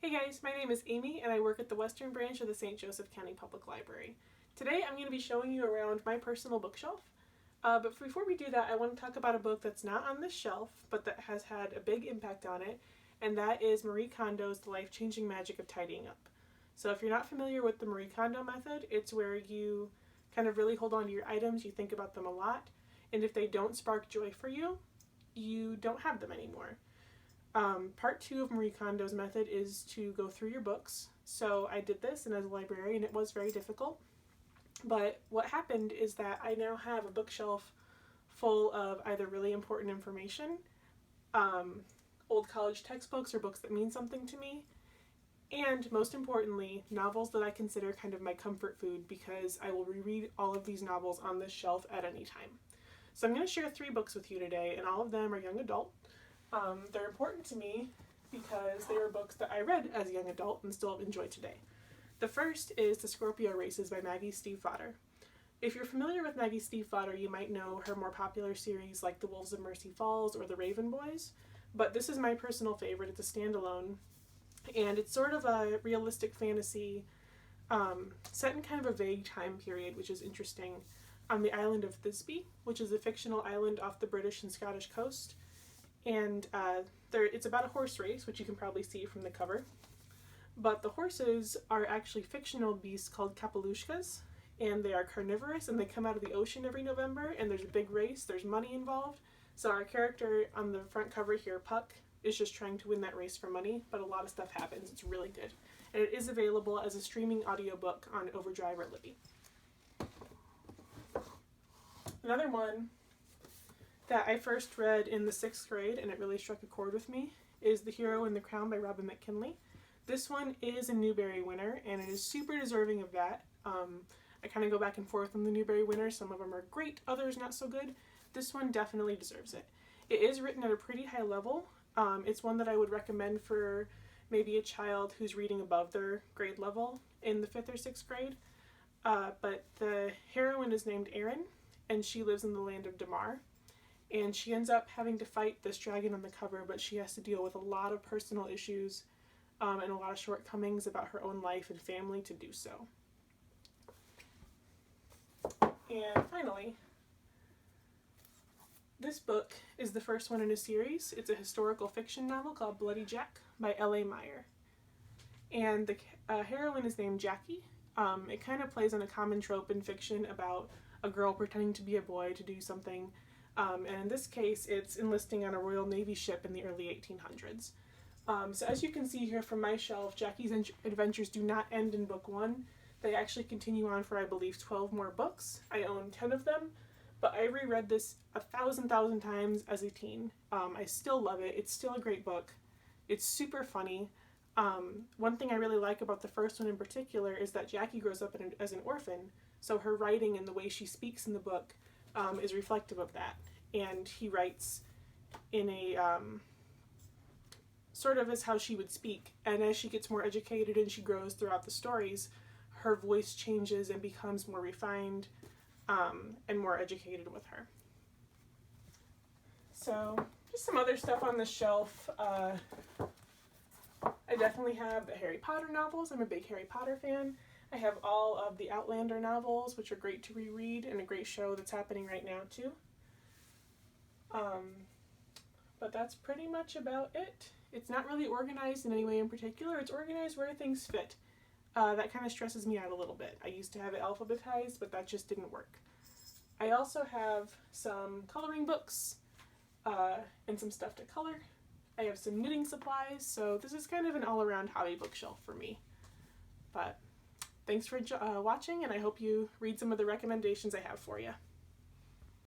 Hey guys, my name is Amy and I work at the Western Branch of the St. Joseph County Public Library. Today I'm going to be showing you around my personal bookshelf. But before we do that, I want to talk about a book that's not on this shelf, but that has had a big impact on it, and that is Marie Kondo's The Life-Changing Magic of Tidying Up. So if you're not familiar with the Marie Kondo method, it's where you kind of really hold on to your items, you think about them a lot, and if they don't spark joy for you, you don't have them anymore. Part 2 of Marie Kondo's method is to go through your books. So I did this, and as a librarian it was very difficult. But what happened is that I now have a bookshelf full of either really important information, old college textbooks or books that mean something to me, and most importantly, novels that I consider kind of my comfort food because I will reread all of these novels on this shelf at any time. So I'm going to share 3 books with you today, and all of them are young adult. They're important to me because they were books that I read as a young adult and still enjoy today. The first is The Scorpio Races by Maggie Stiefvater. If you're familiar with Maggie Stiefvater, you might know her more popular series like The Wolves of Mercy Falls or The Raven Boys, but this is my personal favorite. It's a standalone, and it's sort of a realistic fantasy set in kind of a vague time period, which is interesting, on the island of Thisbe, which is a fictional island off the British and Scottish coast. And it's about a horse race, which you can probably see from the cover. But the horses are actually fictional beasts called kapelushkas, and they are carnivorous, and they come out of the ocean every November, and there's a big race, there's money involved. So our character on the front cover here, Puck, is just trying to win that race for money, but a lot of stuff happens. It's really good. And it is available as a streaming audiobook on Overdrive or Libby. Another one that I first read in the 6th grade, and it really struck a chord with me, is The Hero in the Crown by Robin McKinley. This one is a Newbery winner, and it is super deserving of that. I kind of go back and forth on the Newbery winners. Some of them are great, others not so good. This one definitely deserves it. It is written at a pretty high level. It's one that I would recommend for maybe a child who's reading above their grade level in the 5th or 6th grade. But the heroine is named Erin, and she lives in the land of Damar. And she ends up having to fight this dragon on the cover, but she has to deal with a lot of personal issues and a lot of shortcomings about her own life and family to do so. And finally, this book is the first one in a series. It's a historical fiction novel called Bloody Jack by L.A. Meyer. And the heroine is named Jackie. It kind of plays on a common trope in fiction about a girl pretending to be a boy to do something. And in this case, it's enlisting on a Royal Navy ship in the early 1800s. So as you can see here from my shelf, Jackie's adventures do not end in book 1. They actually continue on for, I believe, 12 more books. I own 10 of them, but I reread this 1,000 times as a teen. I still love it. It's still a great book. It's super funny. One thing I really like about the first one in particular is that Jackie grows up as an orphan, so her writing and the way she speaks in the book is reflective of that. And he writes in a sort of as how she would speak, and as she gets more educated and she grows throughout the stories, her voice changes and becomes more refined and more educated with her. So just some other stuff on the shelf. I definitely have the Harry Potter novels. I'm a big Harry Potter fan. I have all of the Outlander novels, which are great to reread, and a great show that's happening right now too. But that's pretty much about it. It's not really organized in any way in particular. It's organized where things fit. That kind of stresses me out a little bit. I used to have it alphabetized, but that just didn't work. I also have some coloring books and some stuff to color. I have some knitting supplies, so this is kind of an all-around hobby bookshelf for me. But thanks for watching, and I hope you read some of the recommendations I have for you.